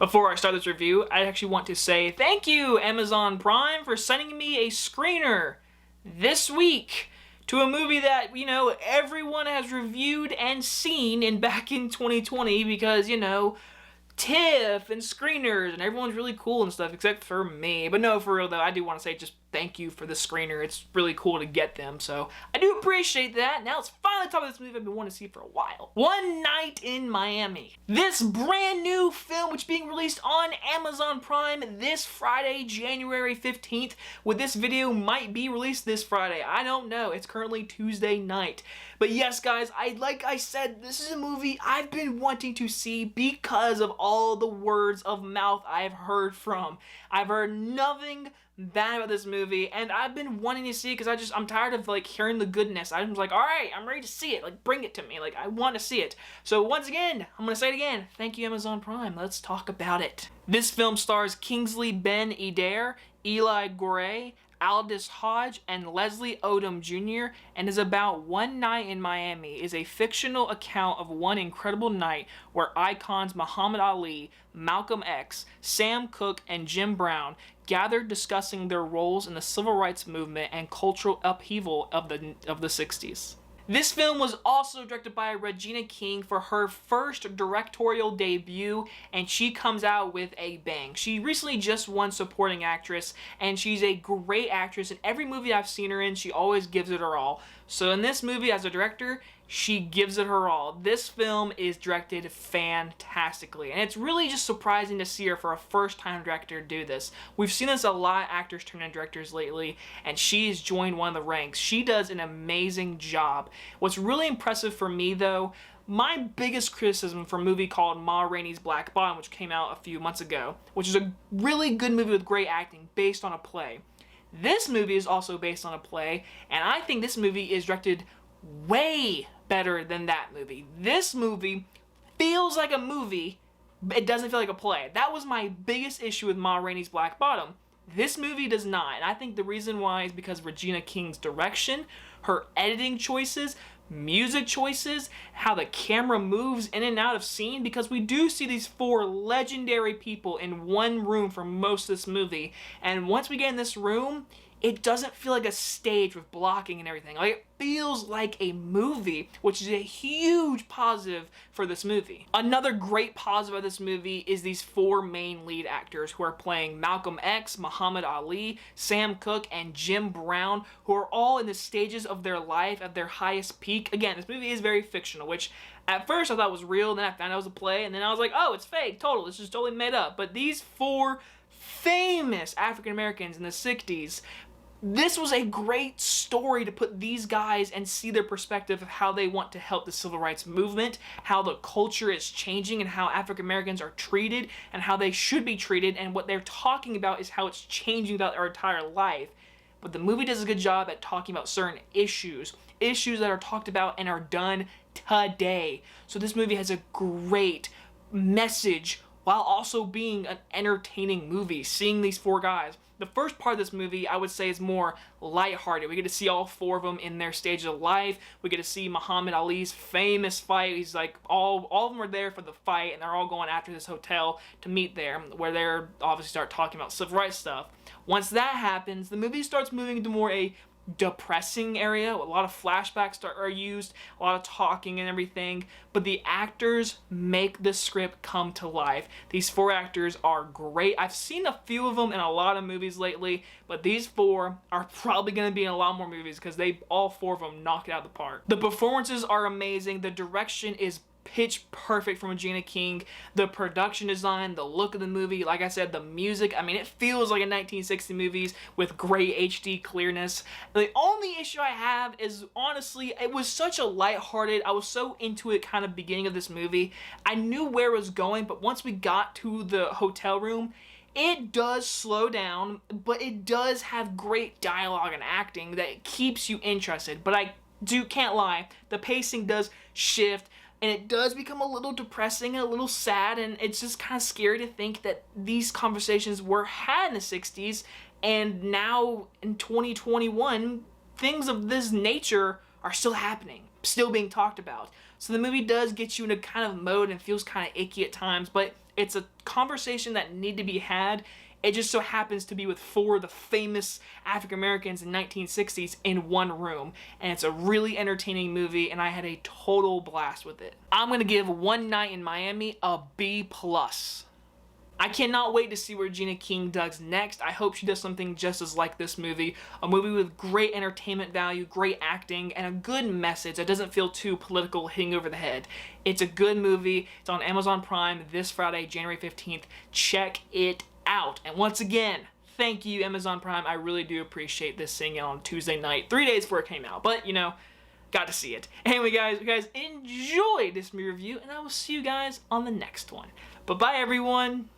Before I start this review, I actually want to say thank you, Amazon Prime, for sending me a screener this week to a movie that, everyone has reviewed and seen back in 2020 because, TIFF and screeners and everyone's really cool and stuff except for me. But no, for real though, I do want to say just thank you for the screener. It's really cool to get them, so I do appreciate that. Now let's finally talk about this movie I've been wanting to see for a while. One Night in Miami. This brand new film which is being released on Amazon Prime this Friday, January 15th. With this video might be released this Friday. I don't know. It's currently Tuesday night. But yes, guys, like I said, this is a movie I've been wanting to see because of all the words of mouth I've heard from. I've heard nothing bad about this movie, and I've been wanting to see it because I'm tired of hearing the goodness. I'm just like, all right, I'm ready to see it. Bring it to me. I want to see it. So once again, I'm gonna say it again. Thank you, Amazon Prime. Let's talk about it. This film stars Kingsley Ben Eder, Eli Goree, Aldous Hodge, and Leslie Odom Jr., and is about One Night in Miami. Is a fictional account of one incredible night where icons Muhammad Ali, Malcolm X, Sam Cooke, and Jim Brown gathered discussing their roles in the civil rights movement and cultural upheaval of the 60s. This film was also directed by Regina King for her first directorial debut, and she comes out with a bang. She recently just won Supporting Actress, and she's a great actress. In every movie I've seen her in, she always gives it her all. So in this movie, as a director, she gives it her all. This film is directed fantastically, and it's really just surprising to see her for a first-time director do this. We've seen this a lot of actors turn into directors lately, and she's joined one of the ranks. She does an amazing job. What's really impressive for me, though, my biggest criticism for a movie called Ma Rainey's Black Bottom, which came out a few months ago, which is a really good movie with great acting based on a play. This movie is also based on a play, and I think this movie is directed way better than that movie. This movie feels like a movie, but it doesn't feel like a play. That was my biggest issue with Ma Rainey's Black Bottom. This movie does not, and I think the reason why is because Regina King's direction, her editing choices, music choices, how the camera moves in and out of scene, because we do see these four legendary people in one room for most of this movie, and once we get in this room, it doesn't feel like a stage with blocking and everything. It feels like a movie, which is a huge positive for this movie. Another great positive of this movie is these four main lead actors who are playing Malcolm X, Muhammad Ali, Sam Cooke, and Jim Brown, who are all in the stages of their life at their highest peak. Again, this movie is very fictional, which at first I thought was real, then I found out it was a play, and then I was like, oh, it's fake, total, this is totally made up. But these four famous African Americans in the 60s, this was a great story to put these guys and see their perspective of how they want to help the civil rights movement, how the culture is changing and how African Americans are treated and how they should be treated, and what they're talking about is how it's changing throughout their entire life. But the movie does a good job at talking about certain issues that are talked about and are done today. So this movie has a great message while also being an entertaining movie, seeing these four guys. The first part of this movie, I would say, is more lighthearted. We get to see all four of them in their stage of life. We get to see Muhammad Ali's famous fight. He's all of them are there for the fight, and they're all going after this hotel to meet there, where they're obviously start talking about civil rights stuff. Once that happens, the movie starts moving into more a depressing area. A lot of flashbacks are used, a lot of talking and everything, but the actors make the script come to life. These four actors are great. I've seen a few of them in a lot of movies lately, but these four are probably going to be in a lot more movies because all four of them knock it out of the park. The performances are amazing. The direction is pitch perfect from Regina King. The production design, the look of the movie, like I said, the music, it feels like a 1960 movies with great HD clearness. The only issue I have is, honestly, it was such a lighthearted, I was so into it kind of beginning of this movie. I knew where it was going, but once we got to the hotel room, it does slow down, but it does have great dialogue and acting that keeps you interested. But can't lie, the pacing does shift, and it does become a little depressing and a little sad, and it's just kind of scary to think that these conversations were had in the 60s, and now in 2021, things of this nature are still happening, still being talked about. So the movie does get you in a kind of mode and feels kind of icky at times, but It's a conversation that need to be had. It just so happens to be with 4 of the famous African Americans in 1960s in one room, and it's a really entertaining movie, and I had a total blast with it. I'm gonna give One Night in Miami a B+. I cannot wait to see where Regina King does next. I hope she does something just as like this movie. A movie with great entertainment value, great acting, and a good message that doesn't feel too political, hitting over the head. It's a good movie. It's on Amazon Prime this Friday, January 15th. Check it out. And once again, thank you, Amazon Prime. I really do appreciate this seeing it on Tuesday night, 3 days before it came out. But, you know, got to see it. Anyway, guys, you guys enjoyed this movie review, and I will see you guys on the next one. Bye-bye, everyone.